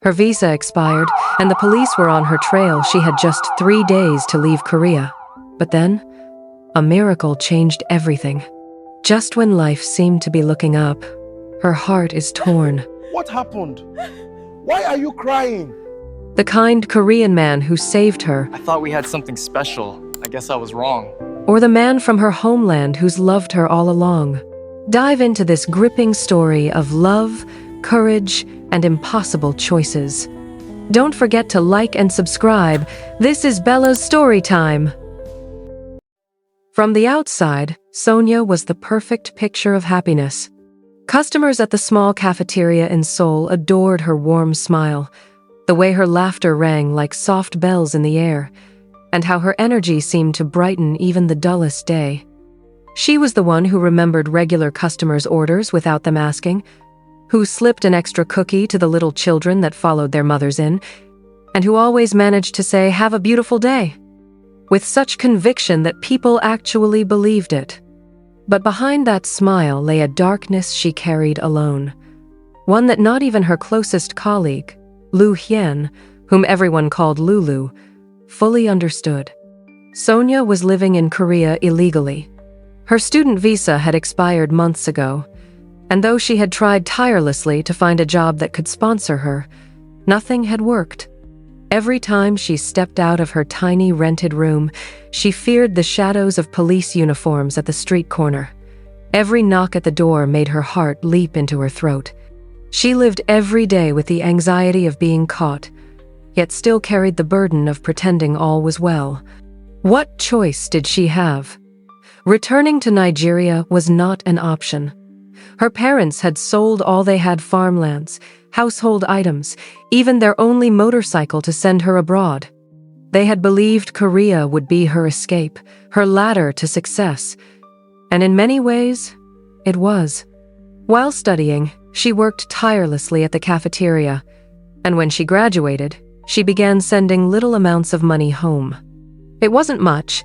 Her visa expired, and the police were on her trail. She had just 3 days to leave Korea. But then, a miracle changed everything. Just when life seemed to be looking up, her heart is torn. What happened? Why are you crying? The kind Korean man who saved her, I thought we had something special. I guess I was wrong. or the man from her homeland who's loved her all along. Dive into this gripping story of love, courage, and impossible choices. Don't forget to like and subscribe. This is Bella's story time. From the outside, Sonia was the perfect picture of happiness. Customers at the small cafeteria in Seoul adored her warm smile, the way her laughter rang like soft bells in the air, and how her energy seemed to brighten even the dullest day. She was the one who remembered regular customers' orders without them asking, who slipped an extra cookie to the little children that followed their mothers in, and who always managed to say, "Have a beautiful day," with such conviction that people actually believed it. But behind that smile lay a darkness she carried alone, one that not even her closest colleague, Lu Hien, whom everyone called Lulu, fully understood. Sonia was living in Korea illegally. Her student visa had expired months ago, and though she had tried tirelessly to find a job that could sponsor her, nothing had worked. Every time she stepped out of her tiny rented room, she feared the shadows of police uniforms at the street corner. Every knock at the door made her heart leap into her throat. She lived every day with the anxiety of being caught, yet still carried the burden of pretending all was well. What choice did she have? Returning to Nigeria was not an option. Her parents had sold all they had: farmlands, household items, even their only motorcycle to send her abroad. They had believed Korea would be her escape, her ladder to success. And in many ways, it was. While studying, she worked tirelessly at the cafeteria, and when she graduated, she began sending little amounts of money home. It wasn't much,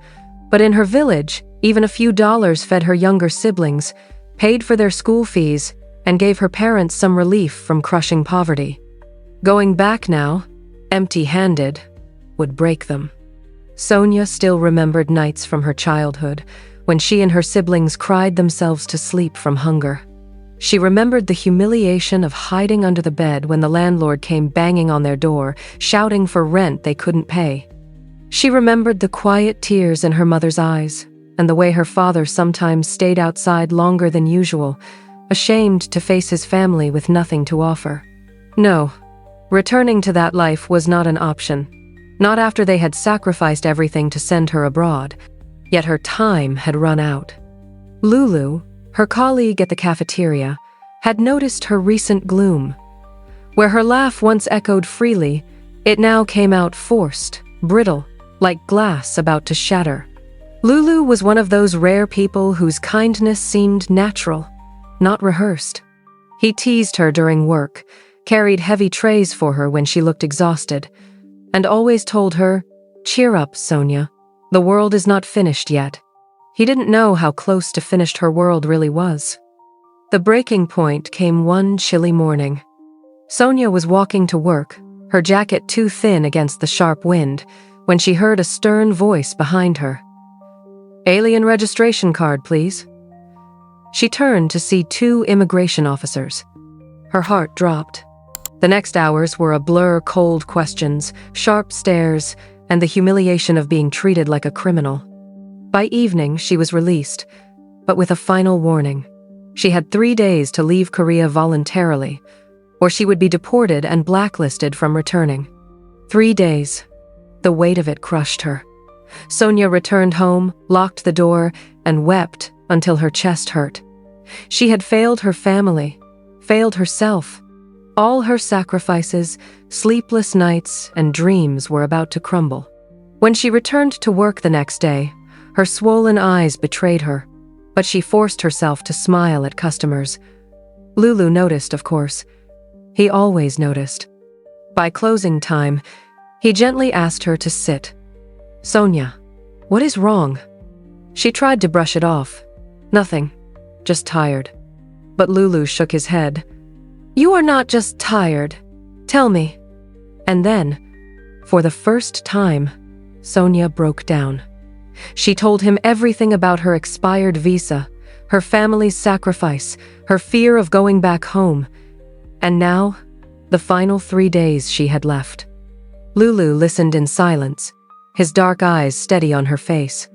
but in her village, even a few dollars fed her younger siblings, paid for their school fees, and gave her parents some relief from crushing poverty. Going back now, empty-handed, would break them. Sonia still remembered nights from her childhood when she and her siblings cried themselves to sleep from hunger. She remembered the humiliation of hiding under the bed when the landlord came banging on their door, shouting for rent they couldn't pay. She remembered the quiet tears in her mother's eyes, and the way her father sometimes stayed outside longer than usual, ashamed to face his family with nothing to offer. No, returning to that life was not an option, not after they had sacrificed everything to send her abroad, yet her time had run out. Lulu, her colleague at the cafeteria, had noticed her recent gloom. Where her laugh once echoed freely, it now came out forced, brittle, like glass about to shatter. Lulu was one of those rare people whose kindness seemed natural, not rehearsed. He teased her during work, carried heavy trays for her when she looked exhausted, and always told her, "Cheer up, Sonia. The world is not finished yet." He didn't know how close to finished her world really was. The breaking point came one chilly morning. Sonia was walking to work, her jacket too thin against the sharp wind, when she heard a stern voice behind her. "Alien registration card, please." She turned to see 2 immigration officers. Her heart dropped. The next hours were a blur: cold questions, sharp stares, and the humiliation of being treated like a criminal. By evening, she was released, but with a final warning. She had 3 days to leave Korea voluntarily, or she would be deported and blacklisted from returning. 3 days. The weight of it crushed her. Sonia returned home, locked the door, and wept until her chest hurt. She had failed her family, failed herself. All her sacrifices, sleepless nights, and dreams were about to crumble. When she returned to work the next day, her swollen eyes betrayed her, but she forced herself to smile at customers. Lulu noticed, of course. He always noticed. By closing time, he gently asked her to sit. "Sonia, what is wrong?" She tried to brush it off. "Nothing, just tired." But Lulu shook his head. "You are not just tired. Tell me, And then, for the first time, Sonia broke down. She told him everything about her expired visa, her family's sacrifice, her fear of going back home, and now, the final 3 days she had left. Lulu listened in silence, his dark eyes steady on her face.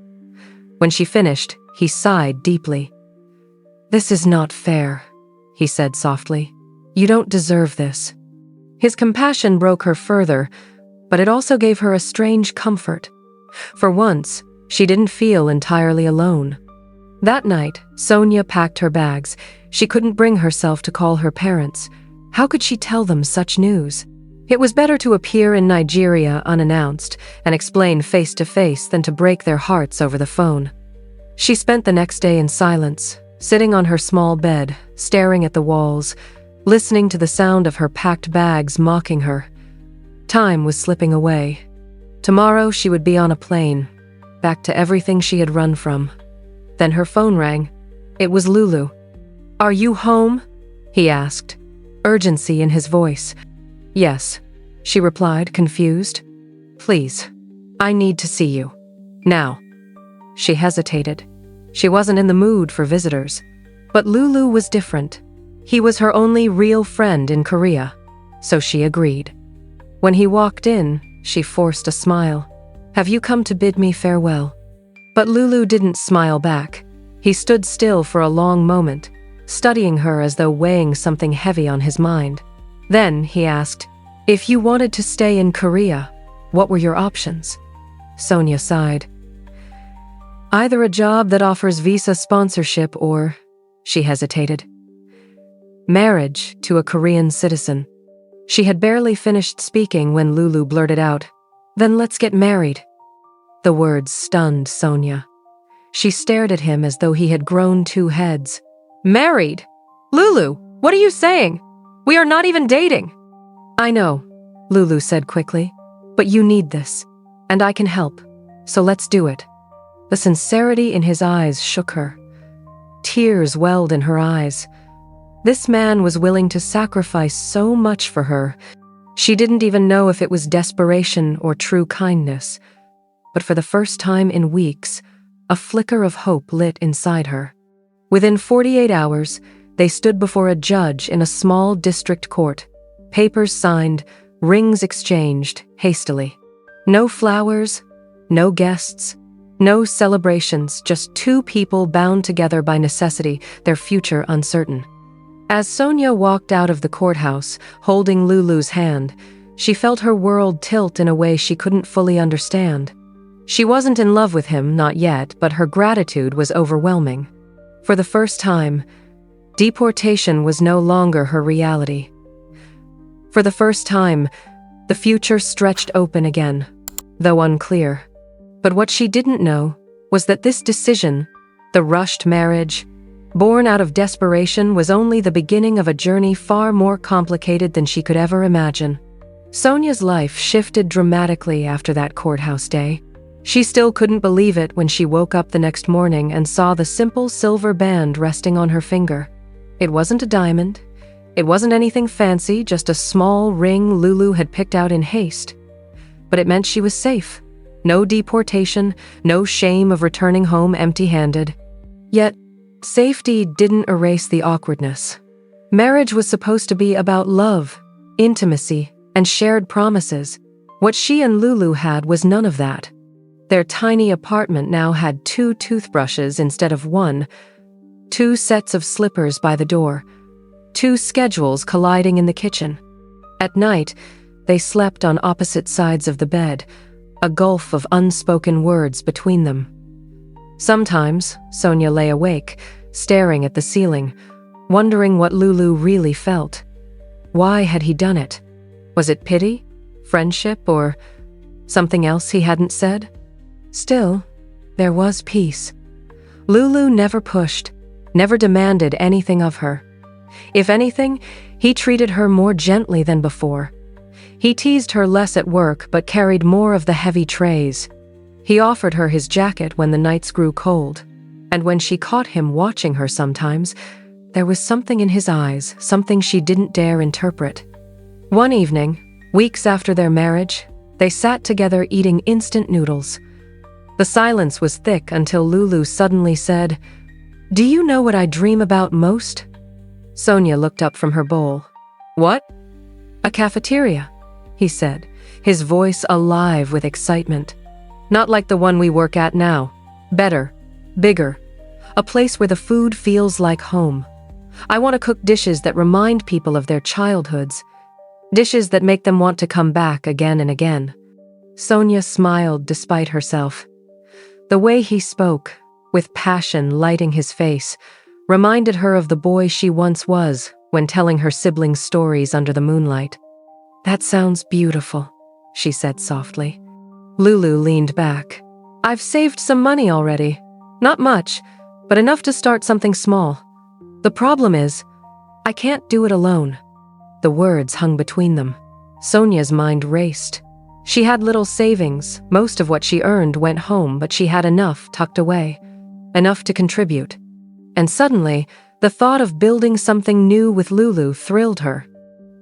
When she finished, he sighed deeply. "This is not fair," he said softly. "You don't deserve this." His compassion broke her further, but it also gave her a strange comfort. For once, she didn't feel entirely alone. That night, Sonia packed her bags. She couldn't bring herself to call her parents. How could she tell them such news? It was better to appear in Nigeria unannounced and explain face to face than to break their hearts over the phone. She spent the next day in silence, sitting on her small bed, staring at the walls, listening to the sound of her packed bags mocking her. Time was slipping away. Tomorrow she would be on a plane, back to everything she had run from. Then her phone rang. It was Lulu. "Are you home?" he asked, urgency in his voice. "Yes," she replied, confused. "Please, I need to see you. Now." She hesitated. She wasn't in the mood for visitors. But Lulu was different. He was her only real friend in Korea, so she agreed. When he walked in, she forced a smile. "Have you come to bid me farewell?" But Lulu didn't smile back. He stood still for a long moment, studying her as though weighing something heavy on his mind. Then he asked, "If you wanted to stay in Korea, what were your options?" Sonia sighed. "Either a job that offers visa sponsorship or," she hesitated, "marriage to a Korean citizen." She had barely finished speaking when Lulu blurted out, "Then let's get married." The words stunned Sonia. She stared at him as though he had grown 2 heads. "Married? Lulu, what are you saying? We are not even dating." "I know," Lulu said quickly, "but you need this, and I can help, so let's do it." The sincerity in his eyes shook her. Tears welled in her eyes. This man was willing to sacrifice so much for her. She didn't even know if it was desperation or true kindness. But for the first time in weeks, a flicker of hope lit inside her. Within 48 hours, they stood before a judge in a small district court. Papers signed, rings exchanged, hastily. No flowers, no guests, no celebrations, just 2 people bound together by necessity, their future uncertain. As Sonia walked out of the courthouse, holding Lulu's hand, she felt her world tilt in a way she couldn't fully understand. She wasn't in love with him, not yet, but her gratitude was overwhelming. For the first time, deportation was no longer her reality. For the first time, the future stretched open again, though unclear. But what she didn't know was that this decision, the rushed marriage, born out of desperation, was only the beginning of a journey far more complicated than she could ever imagine. Sonia's life shifted dramatically after that courthouse day. She still couldn't believe it when she woke up the next morning and saw the simple silver band resting on her finger. It wasn't a diamond. It wasn't anything fancy, just a small ring Lulu had picked out in haste. But it meant she was safe. No deportation, no shame of returning home empty-handed. Yet, safety didn't erase the awkwardness. Marriage was supposed to be about love, intimacy, and shared promises. What she and Lulu had was none of that. Their tiny apartment now had 2 toothbrushes instead of 1, 2 sets of slippers by the door, 2 schedules colliding in the kitchen. At night, they slept on opposite sides of the bed, a gulf of unspoken words between them. Sometimes, Sonia lay awake, staring at the ceiling, wondering what Lulu really felt. Why had he done it? Was it pity, friendship, or something else he hadn't said? Still, there was peace. Lulu never pushed, never demanded anything of her. If anything, he treated her more gently than before. He teased her less at work but carried more of the heavy trays. He offered her his jacket when the nights grew cold. And when she caught him watching her sometimes, there was something in his eyes, something she didn't dare interpret. One evening, Weeks after their marriage, they sat together eating instant noodles. The silence was thick until Lulu suddenly said, "Do you know what I dream about most?" Sonia looked up from her bowl. "What?" "A cafeteria," he said, his voice alive with excitement. "Not like the one we work at now. Better, bigger, a place where the food feels like home. I want to cook dishes that remind people of their childhoods, dishes that make them want to come back again and again." Sonia smiled despite herself. The way he spoke, with passion lighting his face, reminded her of the boy she once was when telling her siblings stories under the moonlight. "That sounds beautiful," she said softly. Lulu leaned back. "I've saved some money already. Not much, but enough to start something small. The problem is, I can't do it alone." The words hung between them. Sonia's mind raced. She had little savings, most of what she earned went home, but she had enough tucked away, enough to contribute. And suddenly, the thought of building something new with Lulu thrilled her.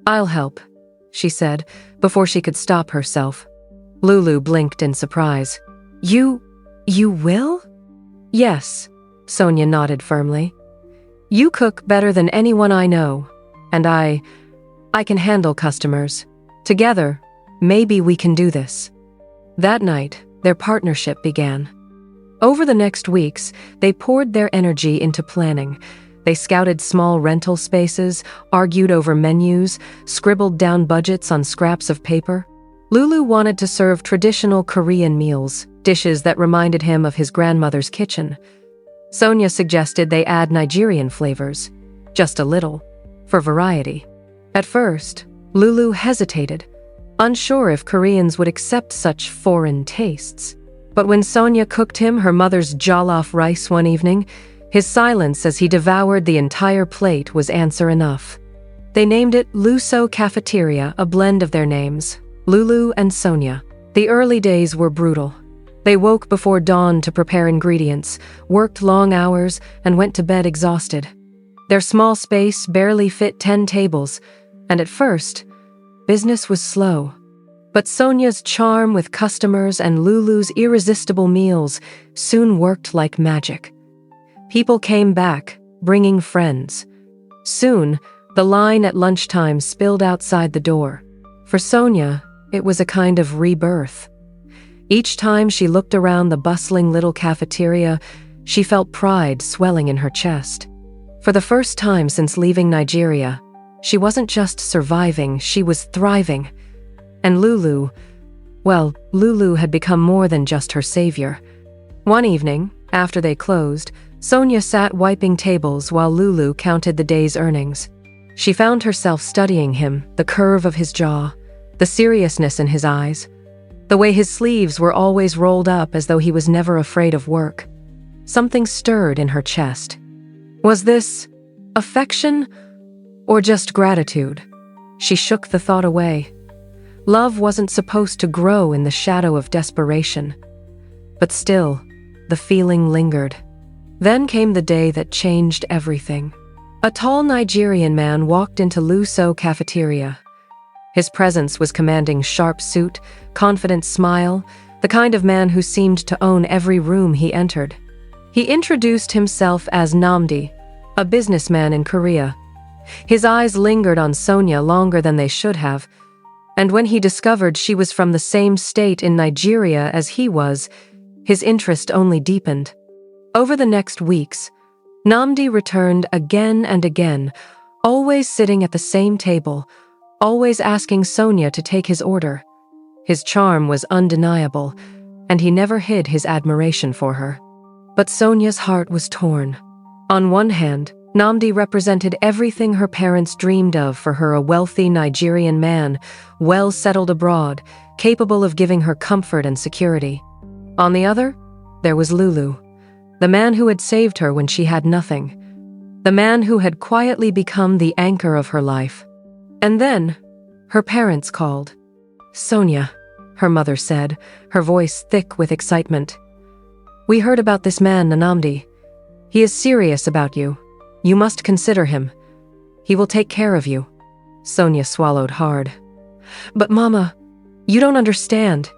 "I'll help," she said, before she could stop herself. Lulu blinked in surprise. You will?" "Yes," Sonia nodded firmly. "You cook better than anyone I know, and I can handle customers. Together, maybe we can do this." That night, their partnership began. Over the next weeks, they poured their energy into planning. They scouted small rental spaces, argued over menus, scribbled down budgets on scraps of paper. Lulu wanted to serve traditional Korean meals, dishes that reminded him of his grandmother's kitchen. Sonia suggested they add Nigerian flavors, just a little, for variety. At first, Lulu hesitated, unsure if Koreans would accept such foreign tastes. But when Sonia cooked him her mother's jollof rice one evening, his silence as he devoured the entire plate was answer enough. They named it Luso Cafeteria, a blend of their names, Lulu and Sonia. The early days were brutal. They woke before dawn to prepare ingredients, worked long hours, and went to bed exhausted. Their small space barely fit 10 tables, and at first, business was slow. But Sonia's charm with customers and Lulu's irresistible meals soon worked like magic. People came back, bringing friends. Soon, the line at lunchtime spilled outside the door. For Sonia, it was a kind of rebirth. Each time she looked around the bustling little cafeteria, she felt pride swelling in her chest. For the first time since leaving Nigeria, she wasn't just surviving, she was thriving. And Lulu had become more than just her savior. One evening, after they closed, Sonia sat wiping tables while Lulu counted the day's earnings. She found herself studying him, the curve of his jaw, the seriousness in his eyes, the way his sleeves were always rolled up as though he was never afraid of work. Something stirred in her chest. Was this affection or just gratitude? She shook the thought away. Love wasn't supposed to grow in the shadow of desperation. But still, the feeling lingered. Then came the day that changed everything. A tall Nigerian man walked into Luso Cafeteria. His presence was commanding, sharp suit, confident smile, the kind of man who seemed to own every room he entered. He introduced himself as Namdi, a businessman in Korea. His eyes lingered on Sonia longer than they should have, and when he discovered she was from the same state in Nigeria as he was, his interest only deepened. Over the next weeks, Namdi returned again and again, always sitting at the same table, always asking Sonia to take his order. His charm was undeniable, and he never hid his admiration for her. But Sonia's heart was torn. On one hand, Namdi represented everything her parents dreamed of for her: a wealthy Nigerian man, well settled abroad, capable of giving her comfort and security. On the other, there was Lulu, the man who had saved her when she had nothing, the man who had quietly become the anchor of her life. And then, her parents called. "Sonia," her mother said, her voice thick with excitement. "We heard about this man, Namdi. He is serious about you. You must consider him. He will take care of you." Sonia swallowed hard. But Mama, you don't understand.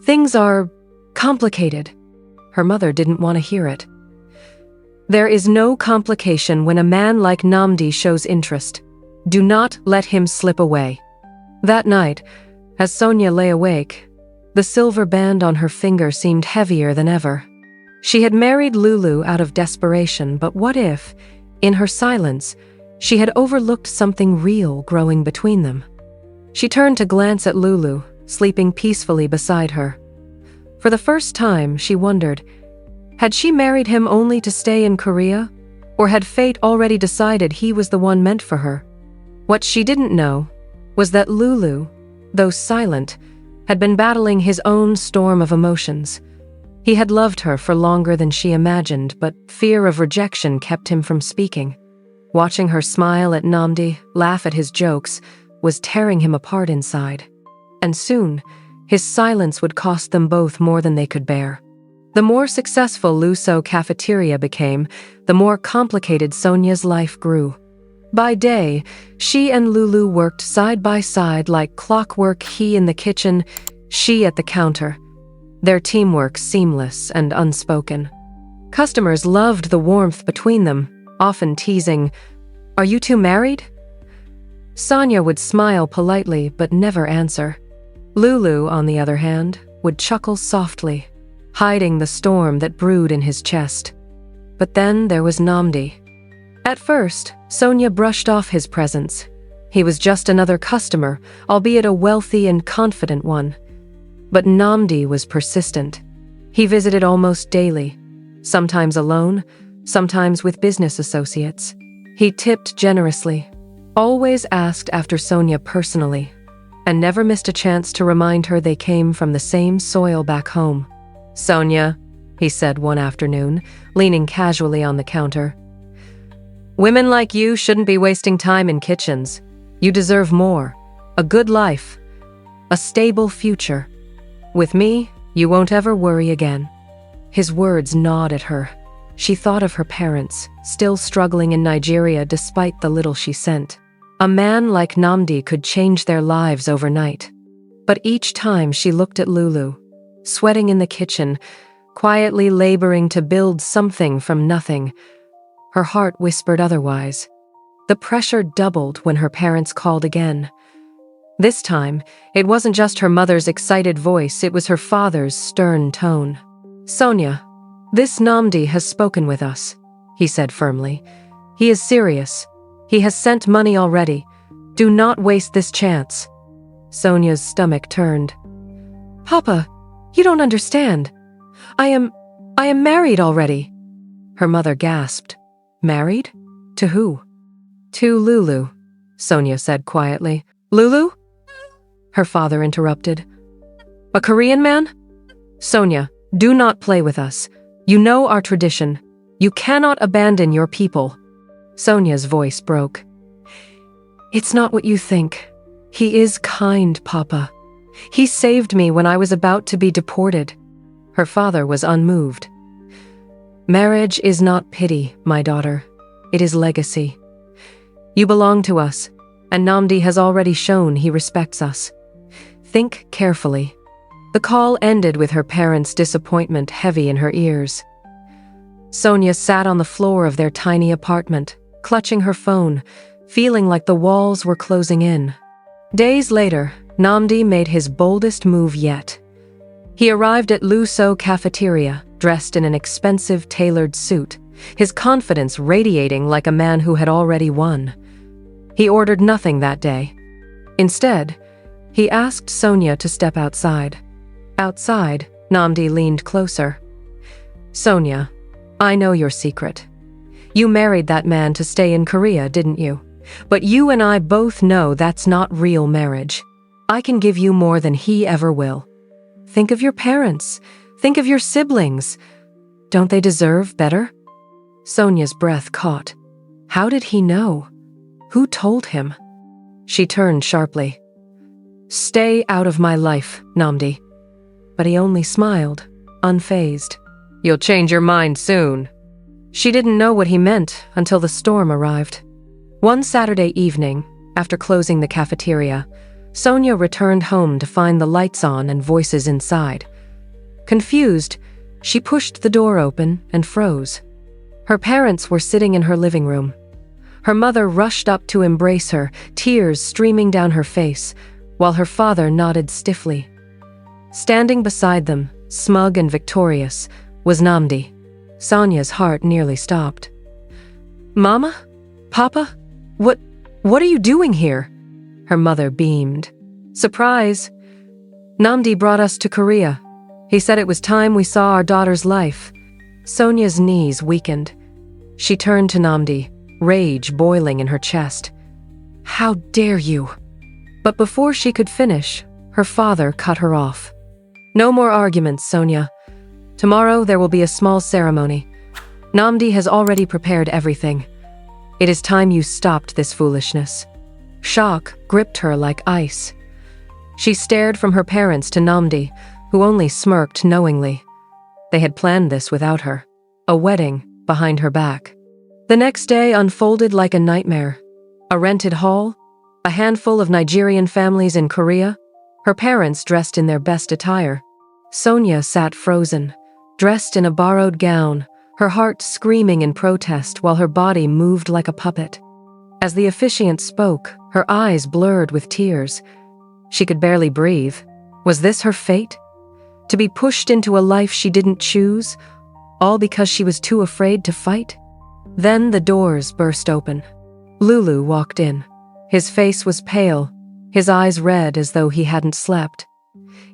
Things are complicated. Her mother didn't want to hear it. There is no complication when a man like Namdi shows interest. Do not let him slip away. That night, as Sonia lay awake, the silver band on her finger seemed heavier than ever. She had married Lulu out of desperation, but what if, in her silence, she had overlooked something real growing between them? She turned to glance at Lulu, sleeping peacefully beside her. For the first time, she wondered, had she married him only to stay in Korea? Or had fate already decided he was the one meant for her? What she didn't know was that Lulu, though silent, had been battling his own storm of emotions. He had loved her for longer than she imagined, but fear of rejection kept him from speaking. Watching her smile at Namdi, laugh at his jokes, was tearing him apart inside. And soon, his silence would cost them both more than they could bear. The more successful Luso Cafeteria became, the more complicated Sonia's life grew. By day, she and Lulu worked side by side like clockwork, he in the kitchen, she at the counter. Their teamwork seamless and unspoken. Customers loved the warmth between them, often teasing, "Are you two married?" Sonia would smile politely but never answer. Lulu, on the other hand, would chuckle softly, hiding the storm that brewed in his chest. But then there was Namdi. At first, Sonia brushed off his presence. He was just another customer, albeit a wealthy and confident one. But Namdi was persistent. He visited almost daily, sometimes alone, sometimes with business associates. He tipped generously, always asked after Sonia personally, and never missed a chance to remind her they came from the same soil back home. "Sonia," he said one afternoon, leaning casually on the counter, "women like you shouldn't be wasting time in kitchens. You deserve more. A good life. A stable future. With me, you won't ever worry again." His words gnawed at her. She thought of her parents, still struggling in Nigeria despite the little she sent. A man like Namdi could change their lives overnight. But each time she looked at Lulu, sweating in the kitchen, quietly laboring to build something from nothing, her heart whispered otherwise. The pressure doubled when her parents called again. This time, it wasn't just her mother's excited voice, it was her father's stern tone. "Sonia, this Namdi has spoken with us," he said firmly. "He is serious. He has sent money already. Do not waste this chance." Sonia's stomach turned. "Papa, you don't understand. I am married already." Her mother gasped. "Married? To who?" "To Lulu," Sonia said quietly. "Lulu?" Her father interrupted. "A Korean man?" "Sonia, do not play with us. You know our tradition. You cannot abandon your people." Sonia's voice broke. "It's not what you think. He is kind, Papa. He saved me when I was about to be deported." Her father was unmoved. "Marriage is not pity, my daughter. It is legacy. You belong to us, and Namdi has already shown he respects us. Think carefully." The call ended with her parents' disappointment heavy in her ears. Sonia sat on the floor of their tiny apartment, clutching her phone, feeling like the walls were closing in. Days later, Namdi made his boldest move yet. He arrived at Luso Cafeteria, dressed in an expensive tailored suit, his confidence radiating like a man who had already won. He ordered nothing that day. Instead, he asked Sonia to step outside. Outside, Namdi leaned closer. "Sonia, I know your secret. You married that man to stay in Korea, didn't you? But you and I both know that's not real marriage. I can give you more than he ever will. Think of your parents. Think of your siblings. Don't they deserve better?" Sonia's breath caught. How did he know? Who told him? She turned sharply. "Stay out of my life, Namdi." But he only smiled, unfazed. "You'll change your mind soon." She didn't know what he meant until the storm arrived. One Saturday evening, after closing the cafeteria, Sonia returned home to find the lights on and voices inside. Confused, she pushed the door open and froze. Her parents were sitting in her living room. Her mother rushed up to embrace her, tears streaming down her face, while her father nodded stiffly. Standing beside them, smug and victorious, was Namdi. Sonia's heart nearly stopped. "Mama? Papa? What are you doing here?" Her mother beamed. "Surprise! Namdi brought us to Korea. He said it was time we saw our daughter's life." Sonia's knees weakened. She turned to Namdi, rage boiling in her chest. "How dare you?" But before she could finish, her father cut her off. "No more arguments, Sonia. Tomorrow there will be a small ceremony. Namdi has already prepared everything. It is time you stopped this foolishness." Shock gripped her like ice. She stared from her parents to Namdi, who only smirked knowingly. They had planned this without her. A wedding behind her back. The next day unfolded like a nightmare. A rented hall, a handful of Nigerian families in Korea, her parents dressed in their best attire. Sonia sat frozen, dressed in a borrowed gown, her heart screaming in protest while her body moved like a puppet. As the officiant spoke, her eyes blurred with tears. She could barely breathe. Was this her fate? To be pushed into a life she didn't choose, all because she was too afraid to fight? Then the doors burst open. Lulu walked in. His face was pale, his eyes red as though he hadn't slept.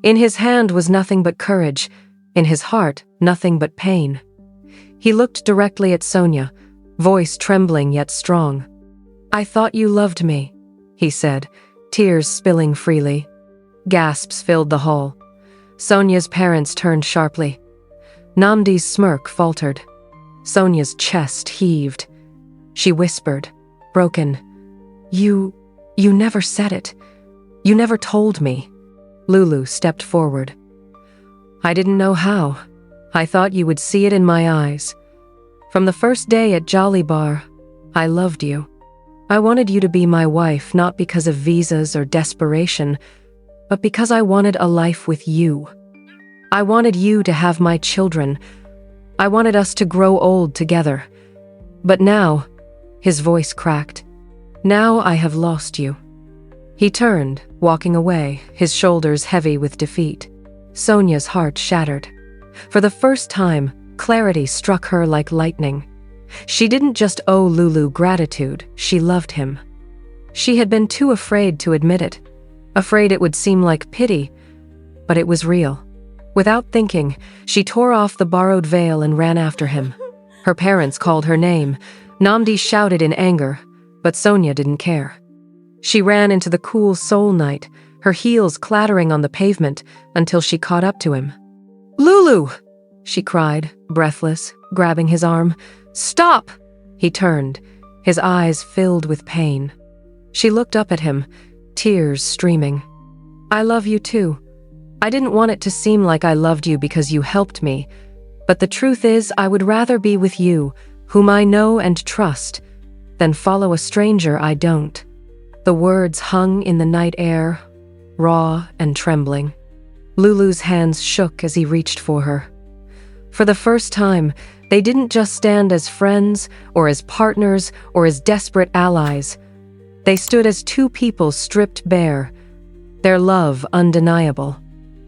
In his hand was nothing but courage, in his heart nothing but pain. He looked directly at Sonia, voice trembling yet strong. "I thought you loved me," he said, tears spilling freely. Gasps filled the hall. Sonia's parents turned sharply. Namdi's smirk faltered. Sonia's chest heaved. She whispered, broken, You never said it. You never told me." Lulu stepped forward. "I didn't know how. I thought you would see it in my eyes. From the first day at Jolly Bar, I loved you. I wanted you to be my wife not because of visas or desperation, but because I wanted a life with you. I wanted you to have my children. I wanted us to grow old together. But now," his voice cracked, "now I have lost you." He turned, walking away, his shoulders heavy with defeat. Sonia's heart shattered. For the first time, clarity struck her like lightning. She didn't just owe Lulu gratitude, she loved him. She had been too afraid to admit it, afraid it would seem like pity, but it was real. Without thinking, she tore off the borrowed veil and ran after him. Her parents called her name. Namdi shouted in anger, but Sonia didn't care. She ran into the cool Seoul night, her heels clattering on the pavement until she caught up to him. "Lulu!" she cried, breathless, grabbing his arm. "Stop!" He turned, his eyes filled with pain. She looked up at him, tears streaming. "I love you too. I didn't want it to seem like I loved you because you helped me, but the truth is I would rather be with you, whom I know and trust, than follow a stranger I don't." The words hung in the night air, raw and trembling. Lulu's hands shook as he reached for her. For the first time, they didn't just stand as friends, or as partners, or as desperate allies. They stood as two people stripped bare, their love undeniable.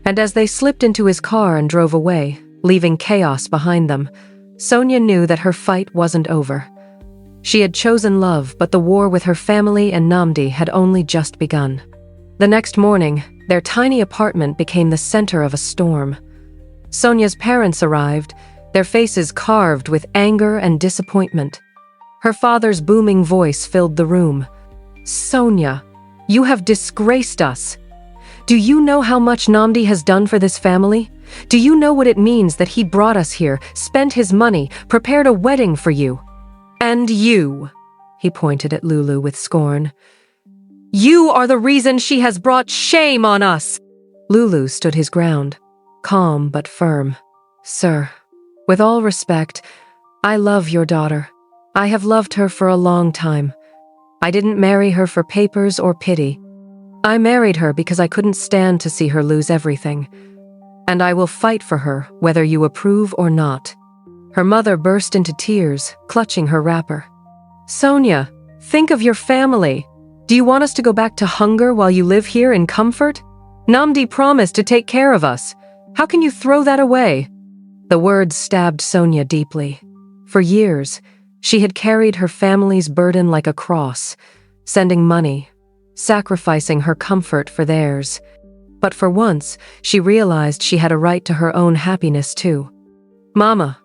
And as they slipped into his car and drove away, leaving chaos behind them, Sonia knew that her fight wasn't over. She had chosen love, but the war with her family and Namdi had only just begun. The next morning, their tiny apartment became the center of a storm. Sonia's parents arrived, their faces carved with anger and disappointment. Her father's booming voice filled the room. "Sonia, you have disgraced us. Do you know how much Namdi has done for this family? Do you know what it means that he brought us here, spent his money, prepared a wedding for you? And you," he pointed at Lulu with scorn, "you are the reason she has brought shame on us." Lulu stood his ground, calm but firm. "Sir, with all respect, I love your daughter. I have loved her for a long time. I didn't marry her for papers or pity. I married her because I couldn't stand to see her lose everything. And I will fight for her, whether you approve or not." Her mother burst into tears, clutching her wrapper. "Sonia, think of your family. Do you want us to go back to hunger while you live here in comfort? Namdi promised to take care of us. How can you throw that away?" The words stabbed Sonia deeply. For years, she had carried her family's burden like a cross, sending money, sacrificing her comfort for theirs. But for once, she realized she had a right to her own happiness too. "Mama,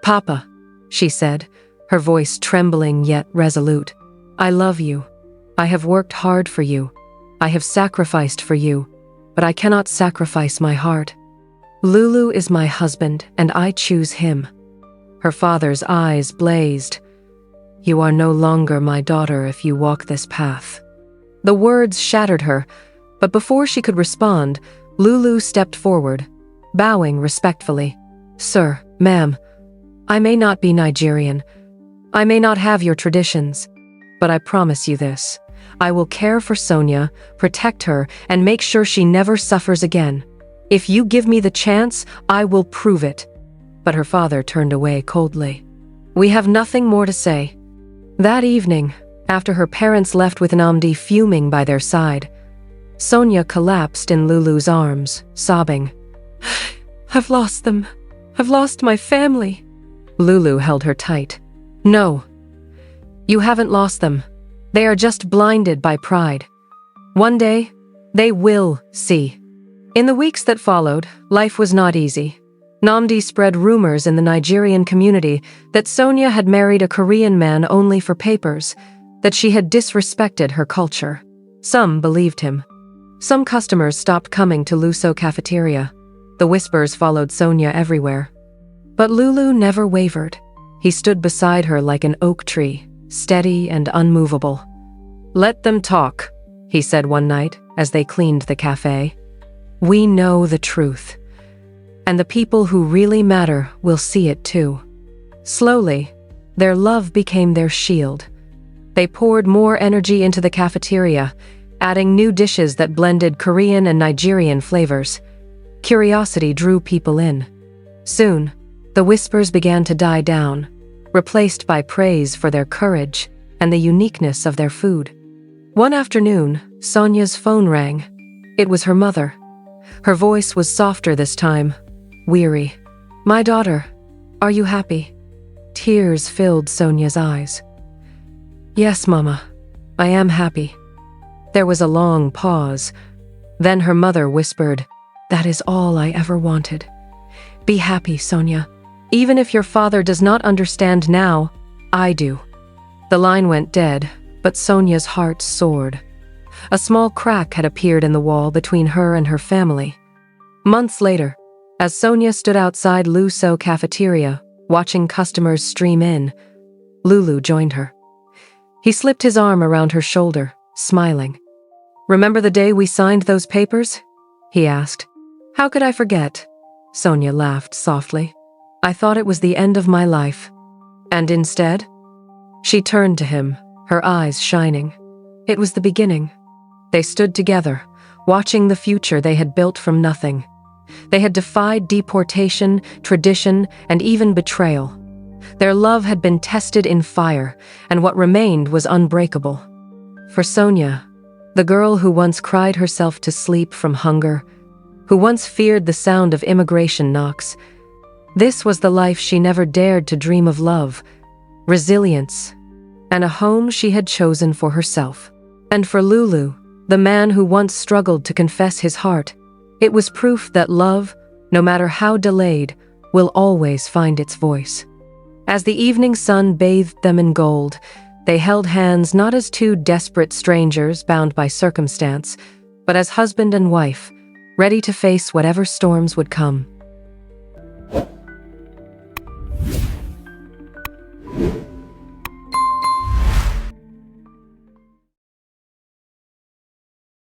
Papa," she said, her voice trembling yet resolute. "I love you. I have worked hard for you. I have sacrificed for you, but I cannot sacrifice my heart. Lulu is my husband, and I choose him." Her father's eyes blazed. "You are no longer my daughter if you walk this path." The words shattered her, but before she could respond, Lulu stepped forward, bowing respectfully. "Sir, ma'am, I may not be Nigerian. I may not have your traditions, but I promise you this. I will care for Sonia, protect her, and make sure she never suffers again. If you give me the chance, I will prove it." But her father turned away coldly. "We have nothing more to say." That evening, after her parents left with Namdi fuming by their side, Sonia collapsed in Lulu's arms, sobbing. "I've lost them. I've lost my family." Lulu held her tight. "No, you haven't lost them. They are just blinded by pride. One day, they will see." In the weeks that followed, life was not easy. Namdi spread rumors in the Nigerian community that Sonia had married a Korean man only for papers, that she had disrespected her culture. Some believed him. Some customers stopped coming to Luso cafeteria. The whispers followed Sonia everywhere. But Lulu never wavered. He stood beside her like an oak tree, steady and unmovable. "Let them talk," he said one night as they cleaned the cafe. "We know the truth. And the people who really matter will see it too." Slowly, their love became their shield. They poured more energy into the cafeteria, adding new dishes that blended Korean and Nigerian flavors. Curiosity drew people in. Soon, the whispers began to die down, replaced by praise for their courage and the uniqueness of their food. One afternoon, Sonia's phone rang. It was her mother. Her voice was softer this time, weary. "My daughter, are you happy?" Tears filled Sonia's eyes. "Yes, Mama, I am happy." There was a long pause. Then her mother whispered, "That is all I ever wanted. Be happy, Sonia. Even if your father does not understand now, I do." The line went dead, but Sonia's heart soared. A small crack had appeared in the wall between her and her family. Months later, as Sonia stood outside Luso cafeteria, watching customers stream in, Lulu joined her. He slipped his arm around her shoulder, smiling. "Remember the day we signed those papers?" he asked. "How could I forget?" Sonia laughed softly. "I thought it was the end of my life. And instead?" She turned to him, her eyes shining. It was the beginning. They stood together, watching the future they had built from nothing. They had defied deportation, tradition, and even betrayal. Their love had been tested in fire, and what remained was unbreakable. For Sonia, the girl who once cried herself to sleep from hunger, who once feared the sound of immigration knocks, this was the life she never dared to dream of: love, resilience, and a home she had chosen for herself. And for Lulu, the man who once struggled to confess his heart, it was proof that love, no matter how delayed, will always find its voice. As the evening sun bathed them in gold, they held hands not as two desperate strangers bound by circumstance, but as husband and wife, ready to face whatever storms would come.